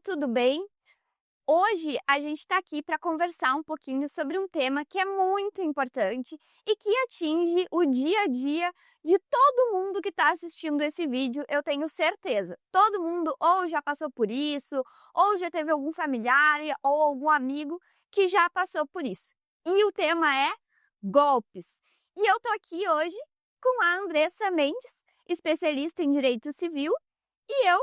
tudo bem? Hoje a gente está aqui para conversar um pouquinho sobre um tema que é muito importante e que atinge o dia a dia de todo mundo que está assistindo esse vídeo, eu tenho certeza. Todo mundo ou já passou por isso, ou já teve algum familiar ou algum amigo que já passou por isso. E o tema é golpes. E eu tô aqui hoje com a Andressa Mendes, especialista em direito civil, e eu,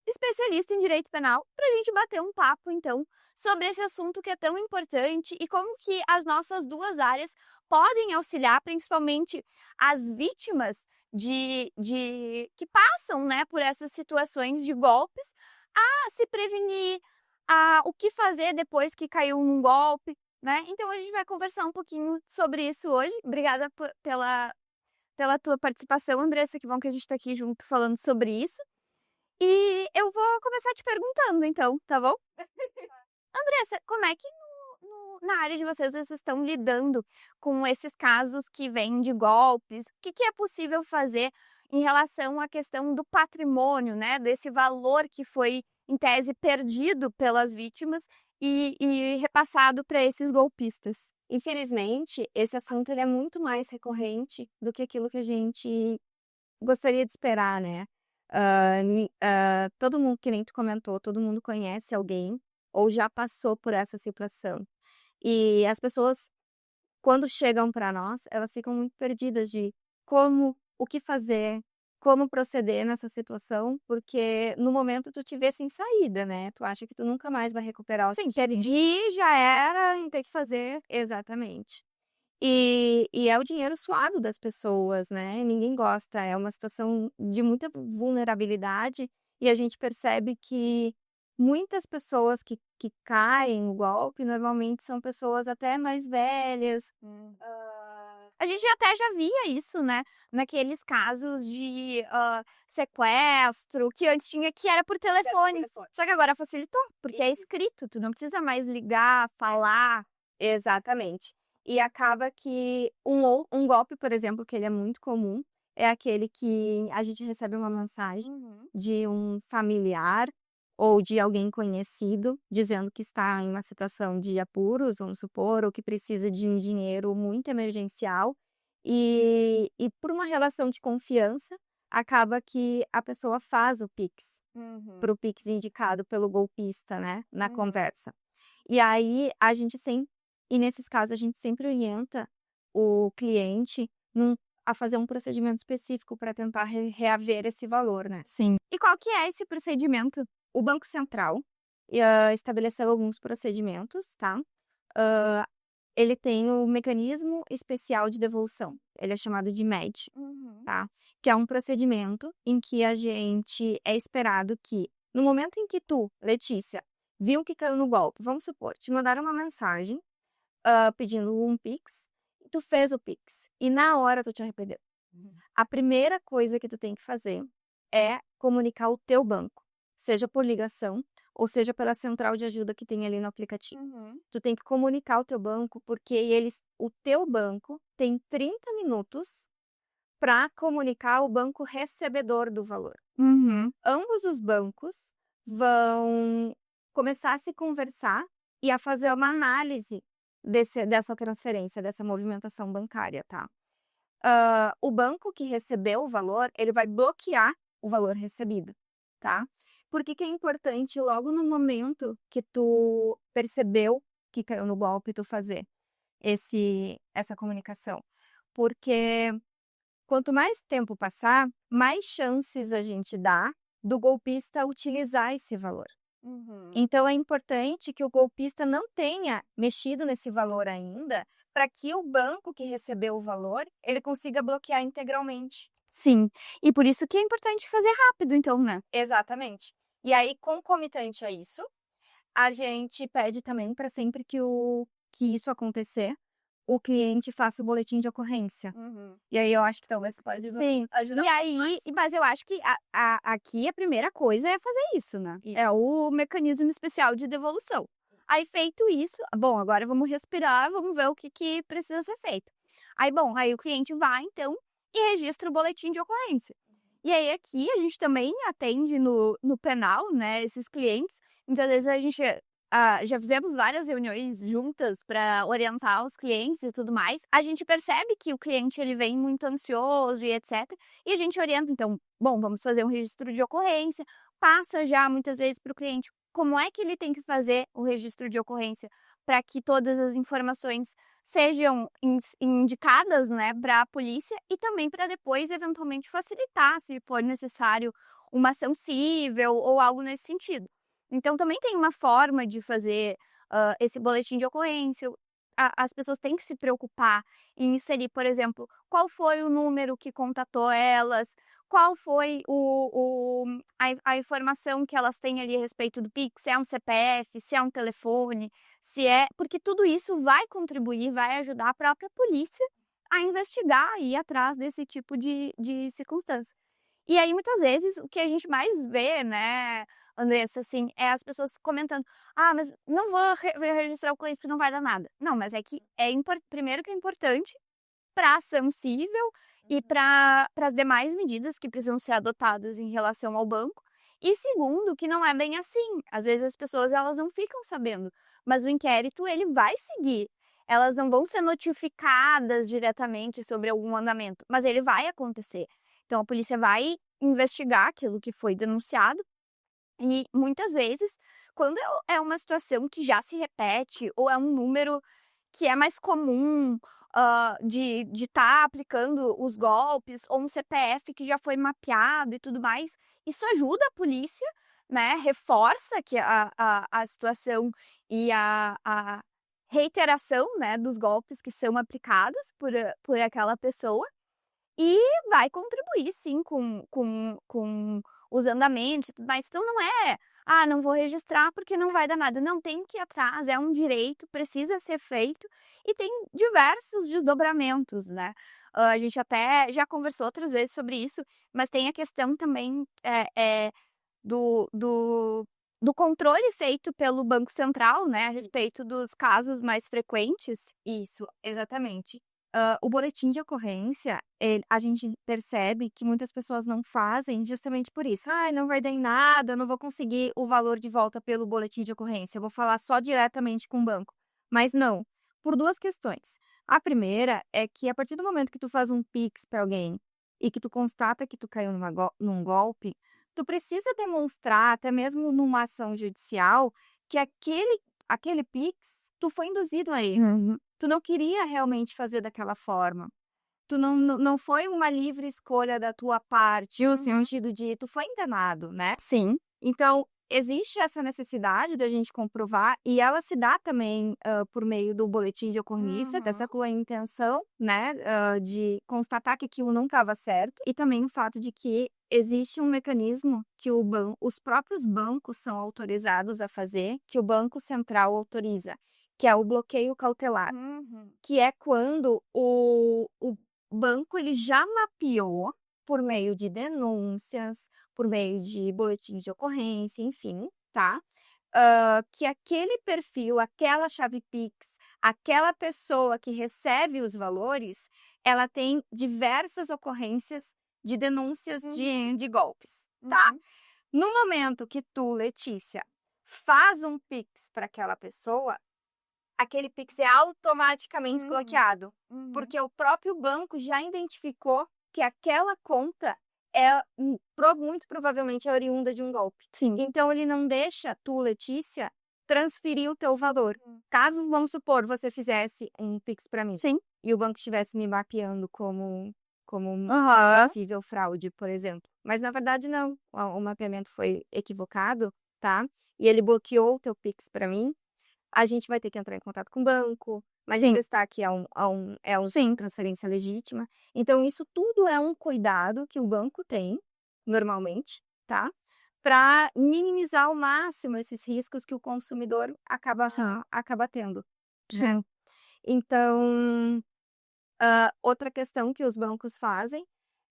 especialista em direito penal, para a gente bater um papo, então, sobre esse assunto que é tão importante e como que as nossas duas áreas podem auxiliar, principalmente as vítimas que passam, né, por essas situações de golpes, a se prevenir, a o que fazer depois que caiu num golpe, né? Então a gente vai conversar um pouquinho sobre isso hoje. Obrigada pela tua participação, Andressa, que bom que a gente está aqui junto falando sobre isso. E eu vou começar te perguntando então, tá bom? Andressa, como é que na área de vocês estão lidando com esses casos que vêm de golpes? O que é possível fazer em relação à questão do patrimônio, né? Desse valor que foi, em tese, perdido pelas vítimas e repassado para esses golpistas? Infelizmente, esse assunto ele é muito mais recorrente do que aquilo que a gente gostaria de esperar, né? Todo mundo, que nem tu comentou, todo mundo conhece alguém ou já passou por essa situação. E as pessoas, quando chegam para nós, elas ficam muito perdidas de o que fazer, como proceder nessa situação, porque no momento tu te vê sem saída, né? Tu acha que tu nunca mais vai recuperar o Sim, que perdeu. perdi, já era, e tem que fazer. Exatamente. E é o dinheiro suado das pessoas, né, ninguém gosta, é uma situação de muita vulnerabilidade, e a gente percebe que muitas pessoas que caem no golpe, normalmente são pessoas até mais velhas. A gente até já via isso, né, naqueles casos de, sequestro, que antes tinha que era por telefone. Só que agora facilitou, porque é Isso. escrito, tu não precisa mais ligar, falar. Exatamente. E acaba que um golpe, por exemplo, que ele é muito comum, é aquele que a gente recebe uma mensagem Uhum. de um familiar ou de alguém conhecido, dizendo que está em uma situação de apuros, vamos supor, ou que precisa de um dinheiro muito emergencial, e por uma relação de confiança, acaba que a pessoa faz o Pix, Uhum. para o Pix indicado pelo golpista, né, na Uhum. conversa. E aí nesses casos a gente sempre orienta o cliente a fazer um procedimento específico para tentar reaver esse valor, né. Sim. E qual que é esse procedimento? O Banco Central, estabeleceu alguns procedimentos, tá. Ele tem o mecanismo especial de devolução, ele é chamado de MED, Uhum. tá, que é um procedimento em que a gente é esperado que, no momento em que tu, Letícia, viu que caiu no golpe, vamos supor, te mandaram uma mensagem, pedindo um Pix, e tu fez o Pix, e na hora tu te arrependeu. A primeira coisa que tu tem que fazer é comunicar o teu banco, seja por ligação ou seja pela central de ajuda que tem ali no aplicativo. Uhum. Tu tem que comunicar o teu banco, porque o teu banco tem 30 minutos para comunicar o banco recebedor do valor. Uhum. Ambos os bancos vão começar a se conversar e a fazer uma análise dessa transferência, dessa movimentação bancária, tá? O banco que recebeu o valor, ele vai bloquear o valor recebido, tá? Por que que é importante logo no momento que tu percebeu que caiu no golpe, tu fazer essa comunicação? Porque quanto mais tempo passar, mais chances a gente dá do golpista utilizar esse valor. Uhum. Então é importante que o golpista não tenha mexido nesse valor ainda, para que o banco que recebeu o valor, ele consiga bloquear integralmente. Sim. E por isso que é importante fazer rápido então, né? Exatamente. E aí, concomitante a isso, a gente pede também para sempre que isso acontecer, o cliente faça o boletim de ocorrência. Uhum. E aí eu acho que talvez pode Sim. ajudar E aí, mas eu acho que aqui a primeira coisa é fazer isso, né? Isso. É o mecanismo especial de devolução. Aí feito isso, bom, agora vamos respirar, vamos ver o que precisa ser feito. Aí, bom, aí o cliente vai então e registra o boletim de ocorrência. E aí aqui a gente também atende no penal, né, esses clientes. Muitas vezes a gente, já fizemos várias reuniões juntas para orientar os clientes e tudo mais. A gente percebe que o cliente ele vem muito ansioso e etcétera, e a gente orienta então: "Bom, vamos fazer um registro de ocorrência", passa já muitas vezes para o cliente como é que ele tem que fazer o registro de ocorrência para que todas as informações sejam indicadas, né, para a polícia e também para depois eventualmente facilitar, se for necessário, uma ação cível ou algo nesse sentido. Então também tem uma forma de fazer, esse boletim de ocorrência. As pessoas têm que se preocupar em inserir, por exemplo, qual foi o número que contatou elas, qual foi a informação que elas têm ali a respeito do Pix, se é um CPF, se é um telefone, se é porque tudo isso vai contribuir, vai ajudar a própria polícia a investigar e ir atrás desse tipo de circunstância. E aí, muitas vezes, o que a gente mais vê, né, Andressa, assim, é as pessoas comentando: "Ah, mas não vou registrar o cliente porque não vai dar nada". Não, mas é que primeiro que é importante para a ação cível e para as demais medidas que precisam ser adotadas em relação ao banco. E segundo, que não é bem assim. Às vezes as pessoas elas não ficam sabendo, mas o inquérito ele vai seguir. Elas não vão ser notificadas diretamente sobre algum andamento, mas ele vai acontecer. Então a polícia vai investigar aquilo que foi denunciado e muitas vezes, quando é uma situação que já se repete ou é um número que é mais comum, de estar aplicando os golpes, ou um CPF que já foi mapeado e tudo mais, isso ajuda a polícia, né, reforça que a situação e a reiteração, né, dos golpes que são aplicados por aquela pessoa, e vai contribuir sim com os andamentos e tudo mais. Então não é: "Ah, não vou registrar porque não vai dar nada". Não, tem que ir atrás, é um direito, precisa ser feito e tem diversos desdobramentos, né. A gente até já conversou outras vezes sobre isso, mas tem a questão também, do controle feito pelo Banco Central, né, a respeito dos casos mais frequentes. Isso, exatamente. O boletim de ocorrência, a gente percebe que muitas pessoas não fazem justamente por isso. "Ai, não vai dar em nada, eu não vou conseguir o valor de volta pelo boletim de ocorrência, eu vou falar só diretamente com o banco". Mas não, por 2 questões. A primeira é que a partir do momento que tu faz um Pix para alguém e que tu constata que tu caiu num golpe, tu precisa demonstrar, até mesmo numa ação judicial, que aquele Pix, tu foi induzido a erro. Uhum. Tu não queria realmente fazer daquela forma. Tu não foi uma livre escolha da tua parte, o Uhum. sentido de tu foi enganado, né. Sim. Então, existe essa necessidade da gente comprovar e ela se dá também, por meio do boletim de ocorrência, Uhum. dessa tua intenção, né, de constatar que aquilo não estava certo, e também o fato de que existe um mecanismo que os próprios bancos são autorizados a fazer, que o Banco Central autoriza, que é o bloqueio cautelar. Uhum. Que é quando o banco ele já mapeou, por meio de denúncias, por meio de boletim de ocorrência, enfim, tá, que aquele perfil, aquela chave Pix, aquela pessoa que recebe os valores, ela tem diversas ocorrências de denúncias Uhum. de golpes, tá. Uhum. No momento que tu, Letícia, faz um Pix para aquela pessoa, aquele Pix é automaticamente Uhum. bloqueado, Uhum. porque o próprio banco já identificou que aquela conta é, muito provavelmente é oriunda de um golpe. Sim. Então ele não deixa tu, Letícia, transferir o teu valor. Uhum. Caso, vamos supor, você fizesse um Pix para mim Sim. e o banco estivesse me mapeando como um Aham. possível fraude, por exemplo. Mas na verdade não, o mapeamento foi equivocado, tá? E ele bloqueou o teu Pix para mim, a gente vai ter que entrar em contato com o banco, Sim. manifestar que é uma Sim. transferência legítima. Então isso tudo é um cuidado que o banco tem, normalmente, tá, para minimizar ao máximo esses riscos que o consumidor acaba tendo, né. Sim. Então, outra questão que os bancos fazem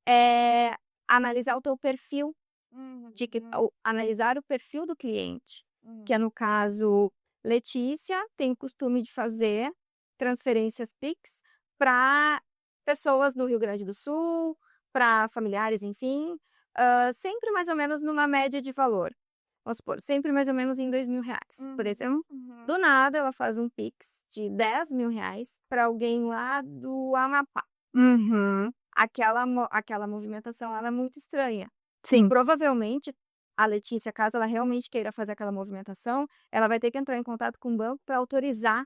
é analisar o teu perfil Uhum. analisar o perfil do cliente, que Uhum. é no caso, Letícia tem o costume de fazer transferências Pix para pessoas do Rio Grande do Sul, para familiares, enfim, sempre mais ou menos numa média de valor. Vamos supor, sempre mais ou menos em R$ 2.000, por exemplo. Uhum. Do nada, ela faz um Pix de R$ 10.000 para alguém lá do Amapá. Uhum. Aquela movimentação, ela é muito estranha. Sim. Provavelmente, a Letícia, caso ela realmente queira fazer aquela movimentação, ela vai ter que entrar em contato com o banco para autorizar,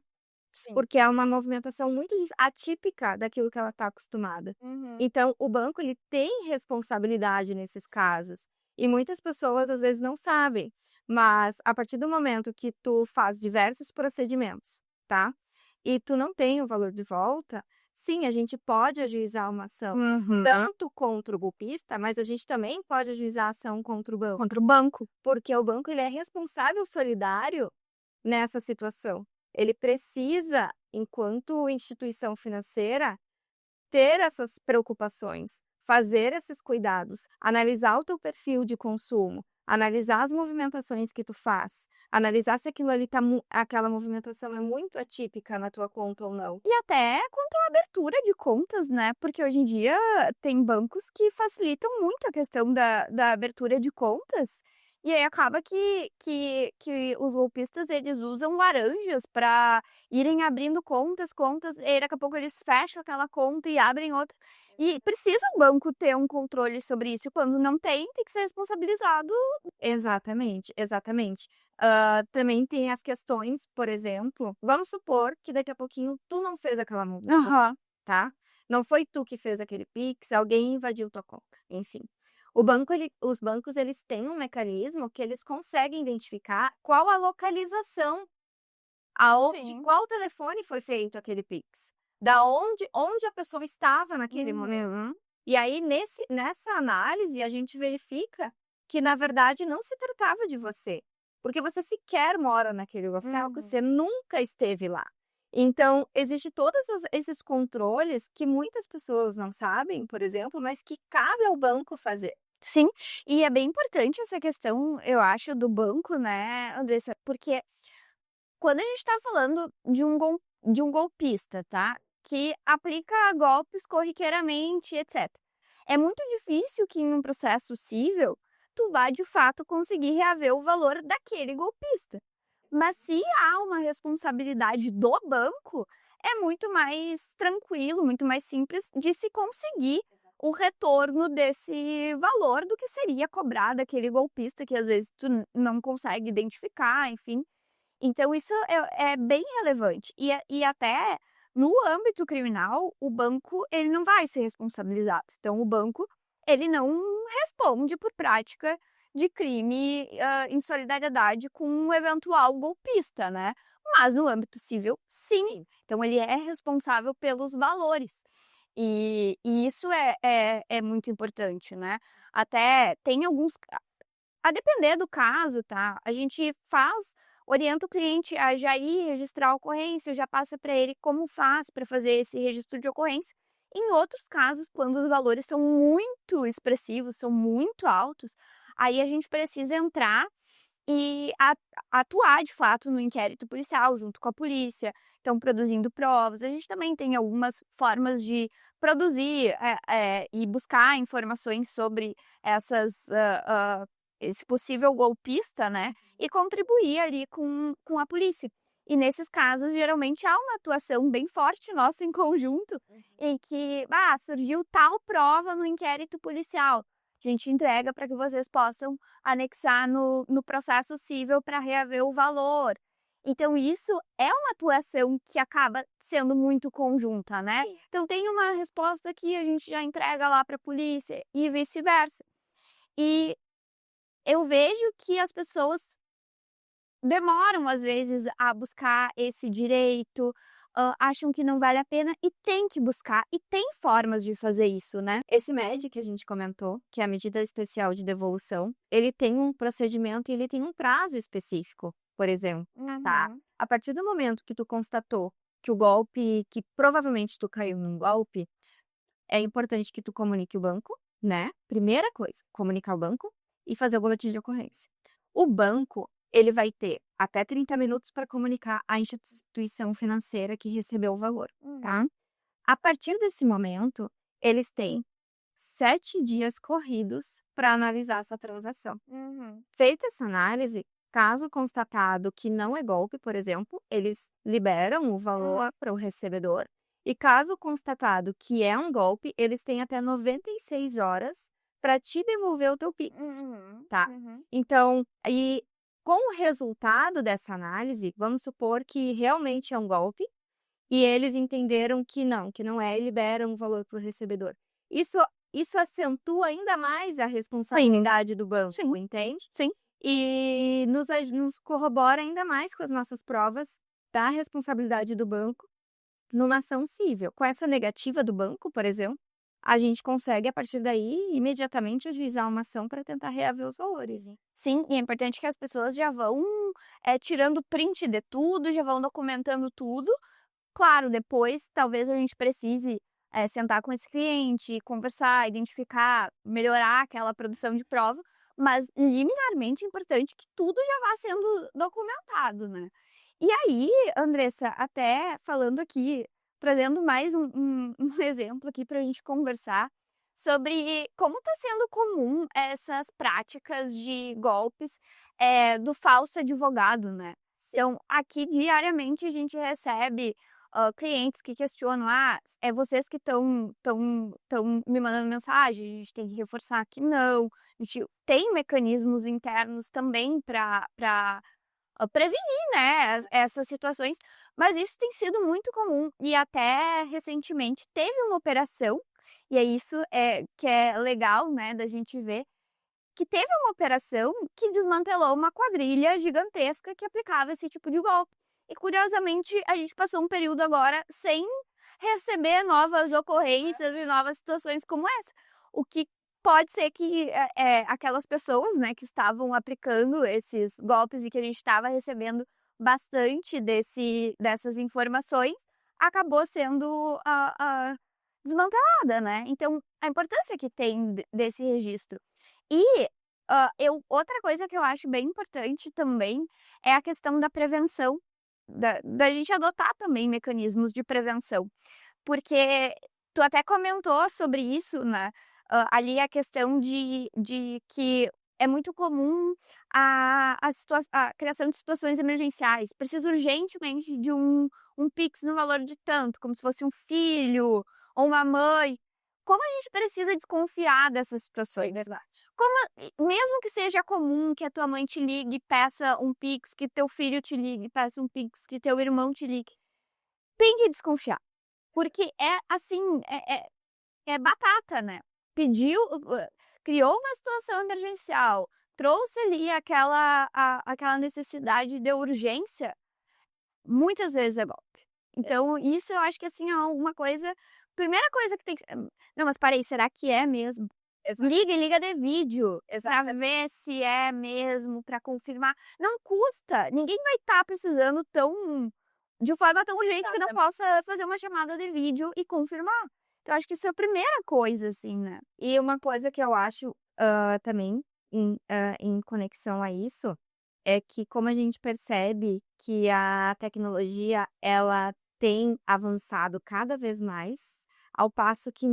Sim. porque é uma movimentação muito atípica daquilo que ela está acostumada. Uhum. Então, o banco ele tem responsabilidade nesses casos. E muitas pessoas às vezes não sabem, mas a partir do momento que tu faz diversos procedimentos, tá? E tu não tem o valor de volta, sim, a gente pode ajuizar uma ação Uhum. tanto contra o golpista, mas a gente também pode ajuizar a ação contra o banco, Contra o banco. porque o banco ele é responsável solidário nessa situação. Ele precisa, enquanto instituição financeira, ter essas preocupações, fazer esses cuidados, analisar o teu perfil de consumo, analisar as movimentações que tu faz, analisar se aquilo ali aquela movimentação é muito atípica na tua conta ou não. E até quanto à abertura de contas, né, porque hoje em dia tem bancos que facilitam muito a questão da abertura de contas, e aí acaba que os golpistas eles usam laranjas para irem abrindo contas, e aí daqui a pouco eles fecham aquela conta e abrem outra. E precisa o banco ter um controle sobre isso, e quando não tem que ser responsabilizado. Exatamente, exatamente. Também tem as questões, por exemplo, vamos supor que daqui a pouquinho tu não fez aquela movimentação, Aham. tá? Não foi tu que fez aquele Pix, alguém invadiu tua conta, enfim. Os bancos eles têm um mecanismo que eles conseguem identificar qual a localização, de Sim. qual telefone foi feito aquele Pix, da onde a pessoa estava naquele momento. Uhum. E aí nessa análise a gente verifica que na verdade não se tratava de você, porque você sequer mora naquele local, que Uhum. você nunca esteve lá. Então, existe esses controles que muitas pessoas não sabem, por exemplo, mas que cabe ao banco fazer. Sim, e é bem importante essa questão, eu acho, do banco, né, Andressa, porque quando a gente tá falando de um golpista, tá, que aplica golpes corriqueiramente, etc. É muito difícil que em um processo cível tu vá de fato conseguir reaver o valor daquele golpista. Mas se há uma responsabilidade do banco, é muito mais tranquilo, muito mais simples de se conseguir o retorno desse valor do que seria cobrar daquele golpista que às vezes tu não consegue identificar, enfim. Então isso é bem relevante. E até no âmbito criminal, o banco ele não vai ser responsabilizado. Então o banco, ele não responde por prática de crime, em solidariedade com um eventual golpista, né. Mas no âmbito civil, sim. Então ele é responsável pelos valores. E isso é muito importante, né. Até tem alguns a depender do caso, tá, a gente orienta o cliente a já ir registrar a ocorrência, já passa para ele como faz para fazer esse registro de ocorrência. Em outros casos, quando os valores são muito expressivos, são muito altos, aí a gente precisa entrar e atuar de fato no inquérito policial junto com a polícia, então produzindo provas. A gente também tem algumas formas de produzir, e buscar informações sobre essas, esse possível golpista, né, e contribuir ali com a polícia. E nesses casos, geralmente há uma atuação bem forte nossa em conjunto, em que, surgiu tal prova no inquérito policial, a gente entrega para que vocês possam anexar no processo cível para reaver o valor. Então isso é uma atuação que acaba sendo muito conjunta, né. Sim. Então tem uma resposta aqui, a gente já entrega lá para a polícia e vice-versa. E eu vejo que as pessoas demoram, às vezes, a buscar esse direito, acham que não vale a pena e tem que buscar, e tem formas de fazer isso, né. Esse MED que a gente comentou, que é a medida especial de devolução, ele tem um procedimento e ele tem um prazo específico, por exemplo, tá? Uhum. A partir do momento que tu constatou que o golpe, que provavelmente tu caiu num golpe, é importante que tu comunique o banco, né? Primeira coisa, comunicar o banco e fazer o boletim de ocorrência. O banco, ele vai ter até 30 minutos para comunicar à instituição financeira que recebeu o valor, tá? Uhum. A partir desse momento, eles têm 7 dias corridos para analisar essa transação. Uhum. Feita essa análise, caso constatado que não é golpe, por exemplo, eles liberam o valor para o recebedor. E caso constatado que é um golpe, eles têm até 96 horas para te devolver o teu Pix, Uhum. tá? Uhum. Então, e com o resultado dessa análise, vamos supor que realmente é um golpe e eles entenderam que não é, e liberam o valor para o recebedor. Isso acentua ainda mais a responsabilidade do banco, Sim. entende? Sim. E nos corrobora ainda mais com as nossas provas da responsabilidade do banco numa ação cível. Com essa negativa do banco, por exemplo, a gente consegue, a partir daí, imediatamente ajuizar uma ação para tentar reaver os valores. Sim, e é importante que as pessoas já vão tirando print de tudo, já vão documentando tudo. Claro, depois talvez a gente precise sentar com esse cliente, conversar, identificar, melhorar aquela produção de prova, mas liminarmente é importante que tudo já vá sendo documentado, né? E aí, Andressa, até falando aqui, trazendo mais um exemplo aqui para a gente conversar sobre como está sendo comum essas práticas de golpes do falso advogado, né? Então, aqui diariamente a gente recebe clientes que questionam: "Ah, é vocês que estão me mandando mensagem, a gente tem que reforçar que não". A gente tem mecanismos internos também para prevenir, né, essas situações, mas isso tem sido muito comum e até recentemente teve uma operação, e é isso que é legal, né, da gente ver, que teve uma operação que desmantelou uma quadrilha gigantesca que aplicava esse tipo de golpe. E curiosamente, a gente passou um período agora sem receber novas ocorrências e novas situações como essa. O que pode ser que aquelas pessoas, né, que estavam aplicando esses golpes e que a gente estava recebendo bastante dessas informações, acabou sendo desmantelada, né? Então, a importância que tem desse registro. E outra coisa que eu acho bem importante também é a questão da prevenção, da gente adotar também mecanismos de prevenção. Porque tu até comentou sobre isso, né, ali a questão de que é muito comum a criação de situações emergenciais. Preciso urgentemente de um Pix no valor de tanto, como se fosse um filho ou uma mãe. Como a gente precisa desconfiar dessas situações? Verdade. Mesmo que seja comum que a tua mãe te ligue e peça um Pix, que teu filho te ligue e peça um Pix, que teu irmão te ligue, tem que desconfiar. Porque é assim, é batata, né. Pediu criou uma situação emergencial, trouxe ali aquela necessidade de urgência, muitas vezes é golpe. Então isso eu acho que, assim, é uma coisa primeira coisa que tem que não, mas espera aí, será que é mesmo? Liga de vídeo, pra ver se é mesmo, pra confirmar. Não custa, ninguém vai estar precisando de forma tão urgente que não possa fazer uma chamada de vídeo e confirmar. Então acho que isso é a primeira coisa, assim, né. E uma coisa que eu acho, também em conexão a isso, é que como a gente percebe que a tecnologia ela tem avançado cada vez mais, ao passo que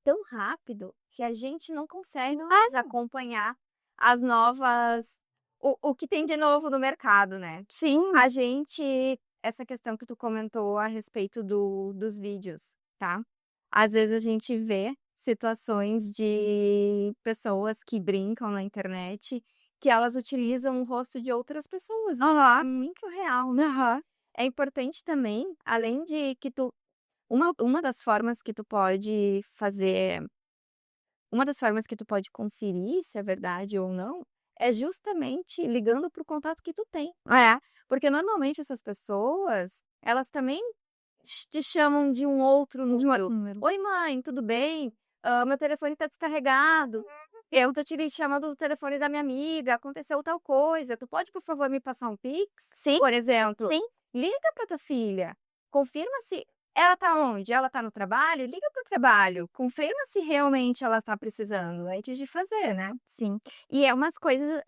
tão rápido que a gente não consegue mais acompanhar as novas o que tem de novo no mercado, né. Sim. A gente essa questão que tu comentou a respeito dos vídeos, tá. Às vezes a gente vê situações de pessoas que brincam na internet, que elas utilizam o rosto de outras pessoas. É muito real, né. É importante também, além de que tu uma das formas que tu pode fazer uma das formas que tu pode conferir se é verdade ou não, é justamente ligando para o contato que tu tem. Porque normalmente essas pessoas, elas também te chamam de um outro número. "Oi mãe, tudo bem? Meu telefone tá descarregado. Eu tô te chamando do telefone da minha amiga, aconteceu tal coisa, tu pode por favor me passar um Pix?", Sim, por exemplo. sim. Liga pra tua filha, confirma se ela tá onde? Ela tá no trabalho? Liga para o trabalho, confirma se realmente ela tá precisando, antes de fazer, né. Sim. E é umas coisas,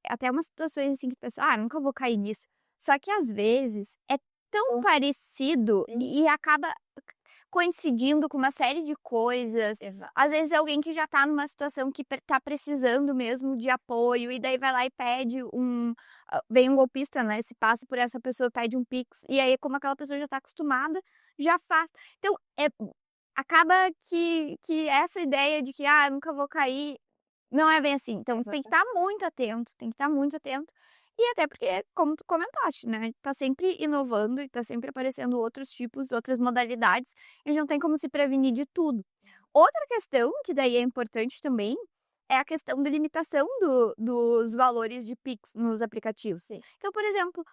até umas situações, assim, que tu pensa: "Ah, nunca vou cair nisso". Só que às vezes é tão parecido e acaba coincidindo com uma série de coisas. Exato. Às vezes é alguém que já tá numa situação que tá precisando mesmo de apoio, e daí vai lá e pede vem um golpista, né, se passa por essa pessoa, pede um Pix, e aí como aquela pessoa já tá acostumada, já faz. Então, acaba que essa ideia de que: "Ah, nunca vou cair", não é bem assim. Então você tem que estar muito atento, tem que estar muito atento. E até porque, como tu comentaste, né, tá sempre inovando e tá sempre aparecendo outros tipos, outras modalidades, e a gente não tem como se prevenir de tudo. Outra questão, que daí é importante também, é a questão da limitação dos valores de Pix nos aplicativos. Sim. Então, por exemplo,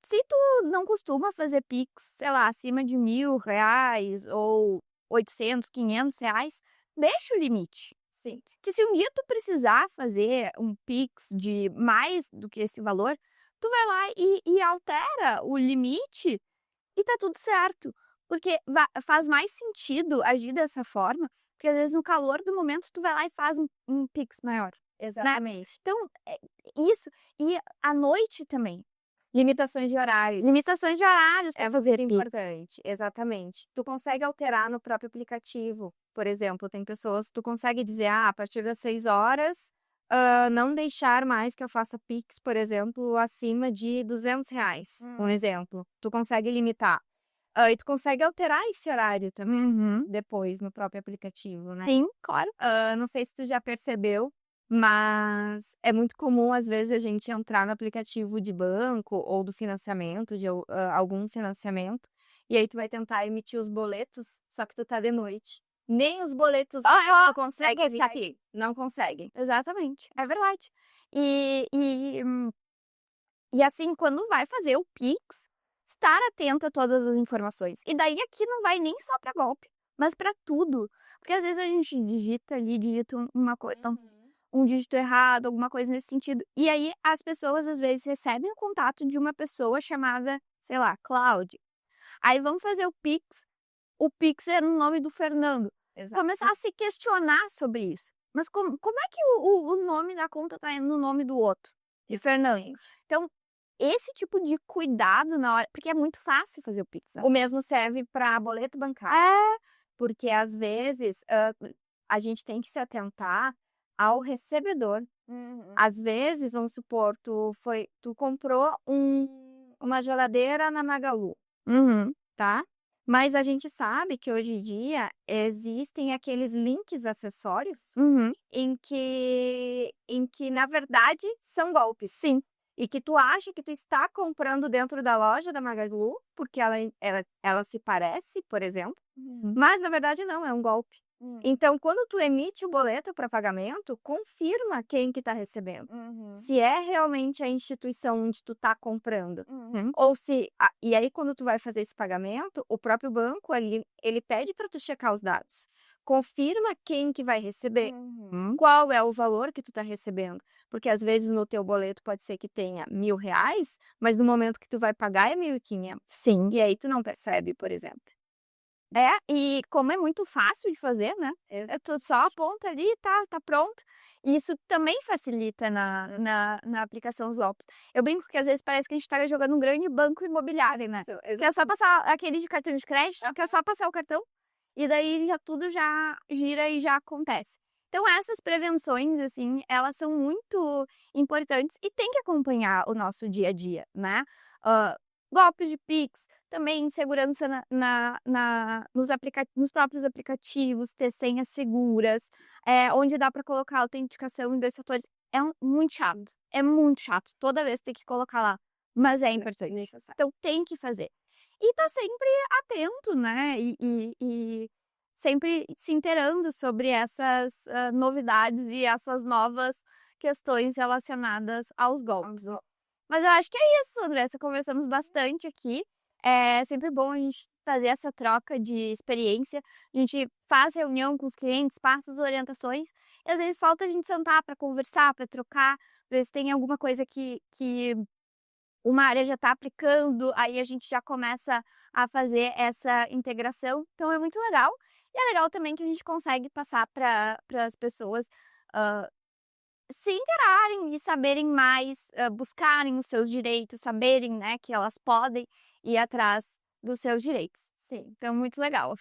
se tu não costuma fazer Pix, sei lá, acima de R$ 1.000 ou 800, R$ 500, deixa o limite. Sim. Que se um dia tu precisar fazer um Pix de mais do que esse valor, tu vai lá e altera o limite e tá tudo certo. Porque faz mais sentido agir dessa forma, porque às vezes no calor do momento tu vai lá e faz um Pix maior, né. Exatamente. Então, isso. E à noite também, Limitações de horários. limitações de horários É pra fazer muito Pix. importante, exatamente. Tu consegue alterar no próprio aplicativo. Por exemplo, tem pessoas tu consegue dizer: "Ah, a partir das 6 horas, não deixar mais que eu faça Pix", por exemplo, acima de R$ 200, um exemplo. Tu consegue limitar. E tu consegue alterar esse horário também, Uhum. depois no próprio aplicativo, né. Sim, claro. Não sei se tu já percebeu, mas é muito comum, às vezes, a gente entrar no aplicativo de banco ou do financiamento, de algum financiamento, e aí tu vai tentar emitir os boletos, só que tu tá de noite. Nem os boletos tu consegue emitir, não consegue. Exatamente, é verdade. E assim, quando vai fazer o Pix, estar atento a todas as informações. E daí aqui não vai nem só para golpe, mas para tudo. Porque às vezes a gente digita ali, digita uma coisa, um dígito errado, alguma coisa nesse sentido. E aí as pessoas às vezes recebem o contato de uma pessoa chamada, sei lá, Cláudia. Aí vão fazer o Pix é no nome do Fernando. Exato. Começar a se questionar sobre isso. Mas como é que o nome da conta tá no nome do outro? De Fernando. Então, esse tipo de cuidado na hora, porque é muito fácil fazer o Pix, né. O mesmo serve para boleto bancário, É. porque às vezes, a gente tem que se atentar ao recebedor. Às vezes, vamos supor, tu comprou uma geladeira na Magalu, Uhum. tá? Mas a gente sabe que hoje em dia existem aqueles links acessórios Uhum. em que na verdade são golpes. Sim. E que tu acha que tu está comprando dentro da loja da Magalu, porque ela se parece, por exemplo, mas na verdade não, é um golpe. Então, quando tu emite o boleto para pagamento, confirma quem que está recebendo. Se é realmente a instituição onde tu está comprando. Ou se e aí quando tu vai fazer esse pagamento, o próprio banco ali, ele pede para tu checar os dados. Confirma quem que vai receber, qual é o valor que tu está recebendo. Porque às vezes no teu boleto pode ser que tenha R$ 1.000, mas no momento que tu vai pagar é 1.500. Sim. E aí tu não percebe, por exemplo. É, e como é muito fácil de fazer, né, tu só aponta ali e tá pronto. E isso também facilita na aplicação dos golpes. Eu brinco que às vezes parece que a gente tá jogando um grande banco imobiliário, né, que é só passar aquele de cartão de crédito, que é só passar o cartão, e daí já tudo já gira e já acontece. Então essas prevenções, assim, elas são muito importantes e tem que acompanhar o nosso dia a dia, né. Golpes de Pix, também insegurança nos próprios aplicativos, ter senhas seguras, onde dá para colocar autenticação em 2 fatores. É muito chato, toda vez ter que colocar lá, mas é importante. Necessário. Então tem que fazer. E tá sempre atento, né, e sempre se inteirando sobre essas, novidades e essas novas questões relacionadas aos golpes. Mas eu acho que é isso, Andressa, conversamos bastante aqui. É sempre bom a gente fazer essa troca de experiência. A gente faz reunião com os clientes, passa as orientações, e às vezes falta a gente sentar para conversar, para trocar, ver se tem alguma coisa que uma área já está aplicando, aí a gente já começa a fazer essa integração. Então é muito legal. E é legal também que a gente consegue passar para as pessoas, hã, se inteirarem e saberem mais, buscarem os seus direitos, saberem, né, que elas podem ir atrás dos seus direitos. Sim, então muito legal.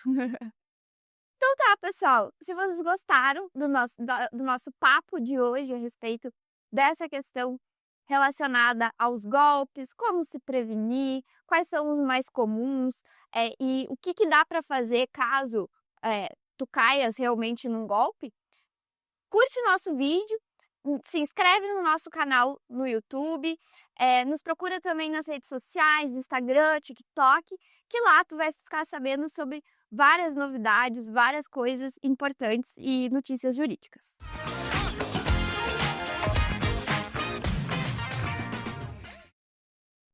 Então tá, pessoal, se vocês gostaram do nosso papo de hoje a respeito dessa questão relacionada aos golpes, como se prevenir, quais são os mais comuns, e o que que dá para fazer caso, tu caias realmente num golpe, curte nosso vídeo, se inscreve no nosso canal no YouTube, nos procura também nas redes sociais, Instagram, TikTok, que lá tu vai ficar sabendo sobre várias novidades, várias coisas importantes e notícias jurídicas.